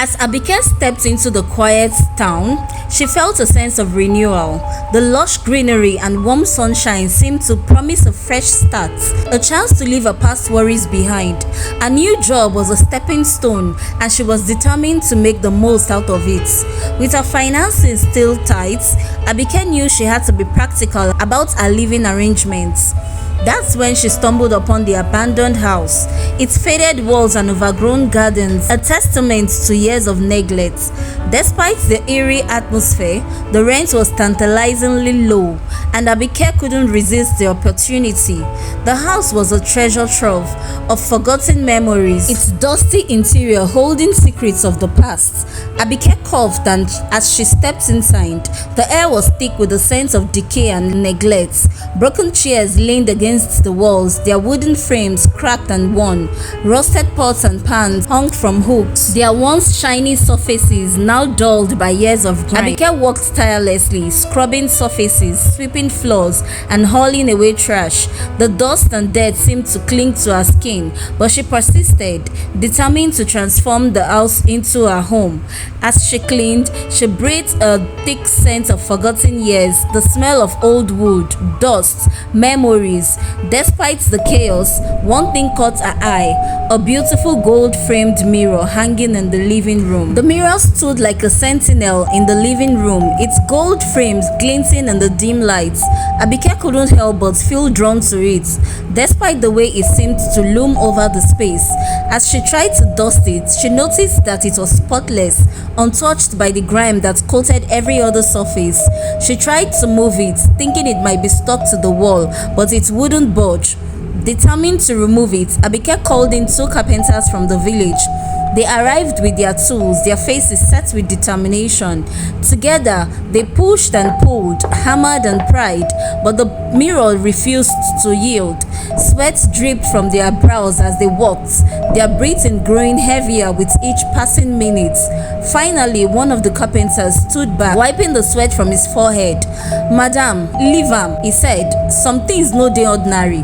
As Abike stepped into the quiet town, she felt a sense of renewal. The lush greenery and warm sunshine seemed to promise a fresh start, a chance to leave her past worries behind. A new job was a stepping stone, and she was determined to make the most out of it. With her finances still tight, Abike knew she had to be practical about her living arrangements. That's when she stumbled upon the abandoned house, its faded walls and overgrown gardens, a testament to years of neglect. Despite the eerie atmosphere, the rent was tantalizingly low, and Abike couldn't resist the opportunity. The house was a treasure trove of forgotten memories, its dusty interior holding secrets of the past. Abike coughed, and as she stepped inside, the air was thick with the scent of decay and neglect. Broken chairs leaned against the walls, their wooden frames cracked and worn. Rusted pots and pans hung from hooks, their once shiny surfaces now dulled by years of grime. Abike walked tirelessly, scrubbing surfaces, sweeping floors, and hauling away trash. The dust and dirt seemed to cling to her skin, but she persisted, determined to transform the house into her home. As she cleaned, she breathed a thick scent of forgotten years, the smell of old wood, dust, memories. Despite the chaos, one thing caught her eye: a beautiful gold-framed mirror hanging in the living room. The mirror stood like a sentinel in the living room, its gold frames glinting in the dim lights. Abike couldn't help but feel drawn to it, despite the way it seemed to loom over the space. As she tried to dust it, she noticed that it was spotless, untouched by the grime that coated every other surface. She tried to move it, thinking it might be stuck to the wall, but it wouldn't budge. Determined to remove it, Abike called in 2 carpenters from the village. They arrived with their tools, their faces set with determination. Together, they pushed and pulled, hammered and pried, but the mirror refused to yield. Sweat dripped from their brows as they walked, their breathing growing heavier with each passing minute. Finally, one of the carpenters stood back, wiping the sweat from his forehead. "Madam, leave am," he said. "Some things no dey ordinary."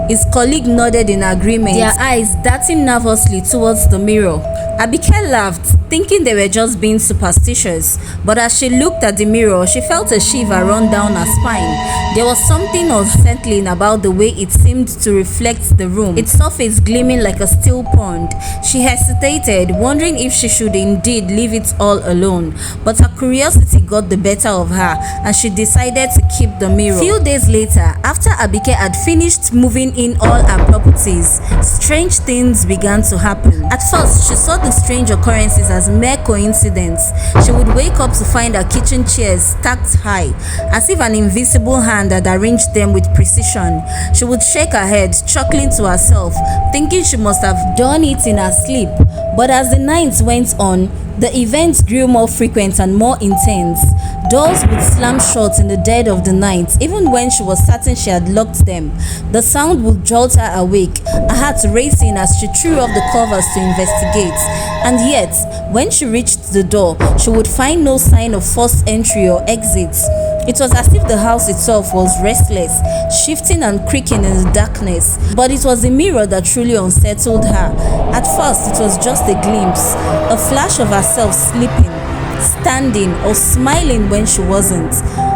His colleague nodded in agreement, their eyes darting nervously towards the mirror. Abike laughed, thinking they were just being superstitious, but as she looked at the mirror, she felt a shiver run down her spine. There was something unsettling about the way it seemed to reflect the room, its surface gleaming like a still pond. She hesitated, wondering if she should indeed leave it all alone, but her curiosity got the better of her, and she decided to keep the mirror. Few days later, after Abike had finished moving in all her properties, strange things began to happen. At first, she saw the strange occurrences as mere coincidence. She would wake up to find her kitchen chairs stacked high, as if an invisible hand had arranged them with precision. She would shake her head, chuckling to herself, thinking she must have done it in her sleep. But as the nights went on, the events grew more frequent and more intense. Doors would slam shut in the dead of the night, even when she was certain she had locked them. The sound would jolt her awake, her heart racing as she threw off the covers to investigate. And yet, when she reached the door, she would find no sign of forced entry or exit. It was as if the house itself was restless, shifting and creaking in the darkness. But it was the mirror that truly unsettled her. At first, it was just a glimpse, a flash of herself sleeping, standing, or smiling when she wasn't.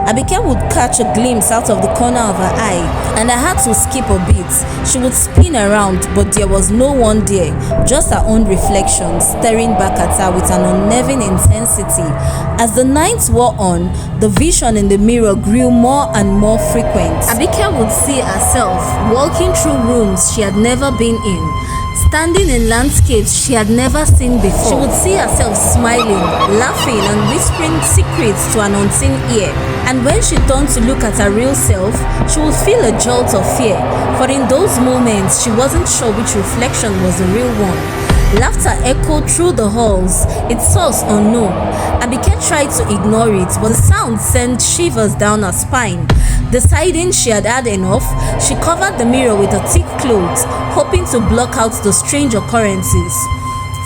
Abike would catch a glimpse out of the corner of her eye, and her heart would skip a bit. She would spin around, but there was no one there, just her own reflection staring back at her with an unnerving intensity. As the nights wore on, the vision in the mirror grew more and more frequent. Abike would see herself walking through rooms she had never been in, standing in landscapes she had never seen before. She would see herself smiling, laughing, and whispering secrets to an unseen ear. And when she turned to look at her real self, she would feel a jolt of fear, for in those moments she wasn't sure which reflection was the real one. Laughter echoed through the halls, its source unknown. Abike tried to ignore it, but the sound sent shivers down her spine. Deciding she had had enough, she covered the mirror with a thick cloth, hoping to block out the strange occurrences.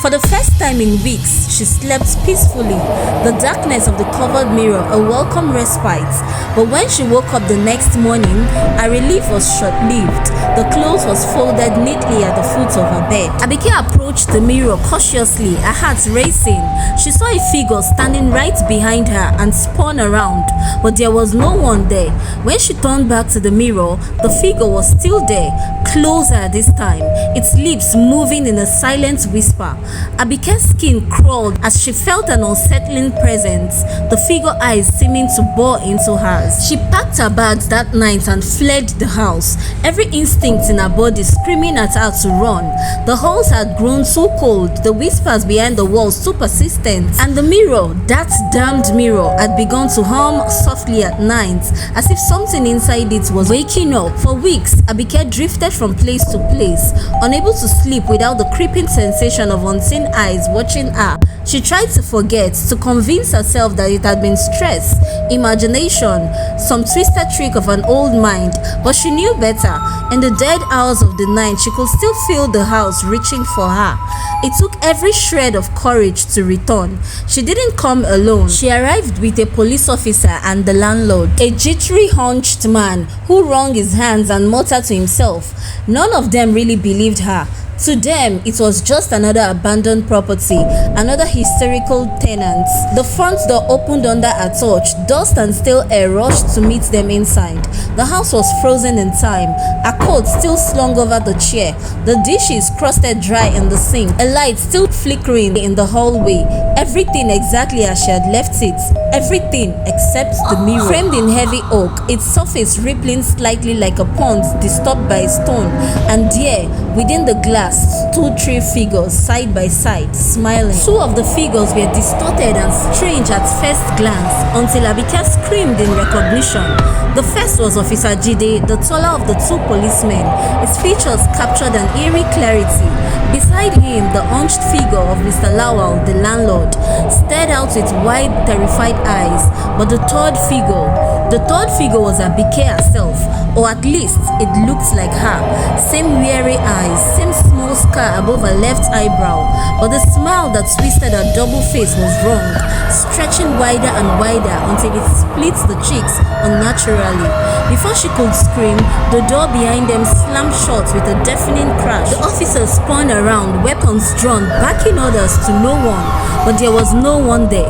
For the first time in weeks, she slept peacefully, the darkness of the covered mirror a welcome respite. But when she woke up the next morning, her relief was short-lived. The clothes was folded neatly at the foot of her bed. Abike approached the mirror cautiously, her heart racing. She saw a figure standing right behind her and spun around, but there was no one there. When she turned back to the mirror, the figure was still there, closer this time, its lips moving in a silent whisper. Abike's skin crawled as she felt an unsettling presence, the figure eyes seeming to bore into hers. She packed her bags that night and fled the house, every instinct in her body screaming at her to run. The halls had grown too cold, the whispers behind the walls too persistent, and the mirror, that damned mirror, had begun to hum softly at night, as if something inside it was waking up. For weeks, Abike drifted from place to place, unable to sleep without the creeping sensation of unseen eyes watching her. She tried to forget, to convince herself that it had been stress, imagination, some twisted trick of an old mind, but she knew better. In the dead hours of the night, she could still feel the house reaching for her. It took every shred of courage to return. She didn't come alone. She arrived with a police officer and the landlord, a jittery, hunched man who wrung his hands and muttered to himself. None of them really believed her. To them, it was just another abandoned property, another hysterical tenant. The front door opened under her touch. Dust and stale air rushed to meet them inside. The house was frozen in time, her coat still slung over the chair, the dishes crusted dry in the sink, a light still flickering in the hallway. Everything exactly as she had left it. Everything except the mirror, framed in heavy oak, its surface rippling slightly like a pond disturbed by a stone, and there, within the glass, stood three figures side by side, smiling. Two of the figures were distorted and strange at first glance, until Abike screamed in recognition. The first was Officer Jide, the taller of the two policemen. His features captured an eerie clarity. Beside him, the hunched figure of Mr. Lawal, the landlord, stared out with wide, terrified eyes. But the third figure was Abike herself, or at least it looked like her. Same weary eyes, same small scar above her left eyebrow, but the smile that twisted her double face was wrong, stretching wider and wider until it splits the cheeks unnaturally. Before she could scream, the door behind them slammed shut with a deafening crash. The officers spun around, weapons drawn, backing orders to no one, but there was no one there.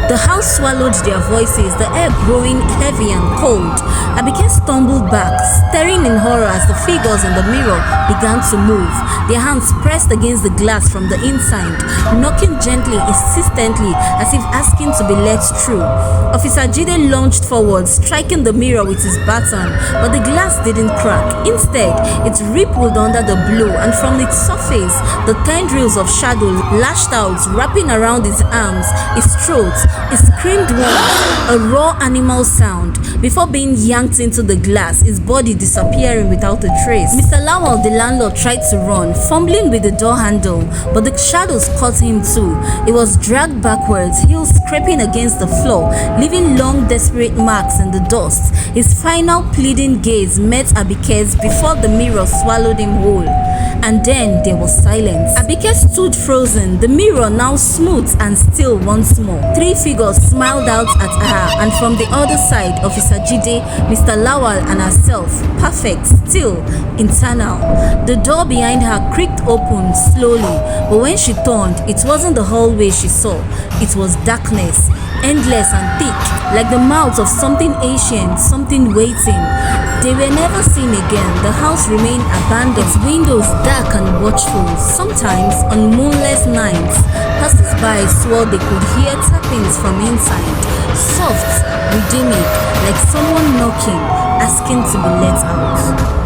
The house swallowed their voices, the air growing heavy and cold. Abike stumbled back, staring in horror as the figures in the mirror began to move, their hands pressed against the glass from the inside, knocking gently, insistently, as if asking to be let through. Officer Jide lunged forward, striking the mirror with his baton, but the glass didn't crack. Instead, it rippled under the blow, and from its surface, the tendrils of shadow lashed out, wrapping around his arms, his throat. He screamed once, a raw animal sound, before being yanked into the glass, his body disappearing without a trace. Mr. Lawal, the landlord, tried to run, fumbling with the door handle, but the shadows caught him too. He was dragged backwards, heels scraping against the floor, leaving long, desperate marks in the dust. His final pleading gaze met Abike's before the mirror swallowed him whole. And then there was silence. Abike stood frozen, the mirror now smooth and still once more. Three figures smiled out at her, and from the other side, Officer Jide, Mr. Lawal and herself, perfect, still, internal. The door behind her creaked open slowly, but when she turned, it wasn't the hallway she saw. It was darkness, endless and thick, like the mouth of something ancient, something waiting. They were never seen again. The house remained abandoned, its windows dark and watchful. Sometimes, on moonless nights, passers-by swore they could hear tappings from inside, soft, rhythmic, like someone knocking, asking to be let out.